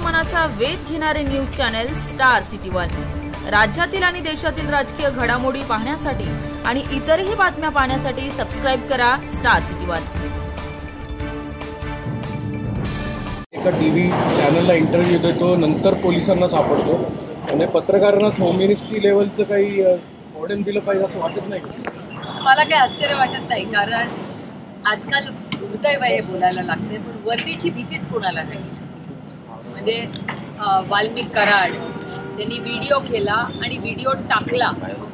मनाचा वेध घेणारे news channel star city one. राज्यातील आणि देशातील राजकीय घडामोडी पाहण्यासाठी आणि इतरही बातम्या पाहण्यासाठी सबस्क्राइब करा स्टार सिटी वन। एका टीव्ही चॅनलला इंटरव्ह्यू देतो, नंतर पोलिसांना सापडतो। म्हणजे पत्रकारांनाच होम मिनिस्ट्री लेवलचं काही ऑर्डर दिलं पाहिजे असं वाटत नाही का? मला काही आश्चर्य वाटत नाही, कारण आजकाल दुर्दैव हे बोलायला लागते, पण वर्दीची भीतीच कोणाला नाही। म्हणजे वाल्मिक कराड त्यांनी व्हिडिओ केला आणि व्हिडिओ टाकला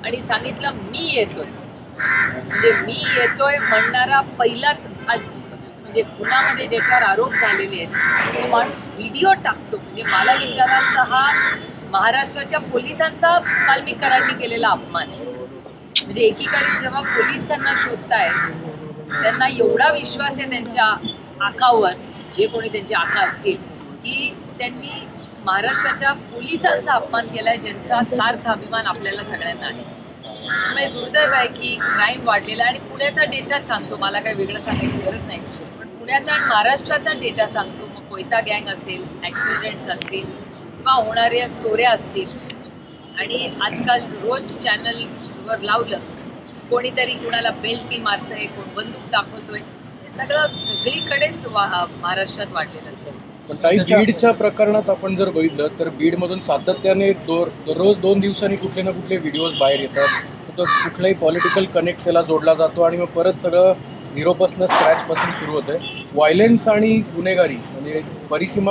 आणि सांगितलं मी येतोय। म्हणजे मी येतोय म्हणणारा पहिलाच म्हणजे खुनामध्ये ज्याच्यावर आरोप झालेले आहेत तो माणूस व्हिडिओ टाकतो। म्हणजे मला विचाराल तर हा महाराष्ट्राच्या पोलिसांचा वाल्मिक कराडनी केलेला अपमान आहे। म्हणजे एकीकडे जेव्हा पोलीस त्यांना शोधतायत, त्यांना एवढा विश्वास आहे त्यांच्या आकावर, जे कोणी त्यांचे आका असतील, की त्यांनी महाराष्ट्राच्या पोलिसांचा अपमान केलाय, ज्यांचा सार्थ अभिमान आपल्याला सगळ्यांना आहे। त्यामुळे दुर्दैव आहे की क्राईम वाढलेला आहे। आणि पुण्याचा डेटाच सांगतो, मला काही वेगळं सांगायची गरज नाही, पण पुण्याचा आणि महाराष्ट्राचा डेटा सांगतो। मग कोयता गँग असेल, ॲक्सिडेंट्स असतील किंवा होणाऱ्या चोऱ्या असतील, आणि आजकाल रोज चॅनलवर लावलं कोणीतरी कुणाला बेल्टी मारतंय, कोण बंदूक दाखवतोय, हे सगळं सगळीकडेच महाराष्ट्रात वाढलेलं आहे। पण काही बीडच्या प्रकरणात आपण जर बघितलं तर बीडमधून सातत्याने दररोज 2 दिवसांनी कुठले ना कुठले व्हिडिओज बाहेर येतात। तर कुठलाही पॉलिटिकल कनेक्ट त्याला जोडला जातो आणि मग परत सगळं झिरोपासून स्क्रॅचपासून सुरू होतं आहे। व्हायलन्स आणि गुन्हेगारी म्हणजे परिसीमा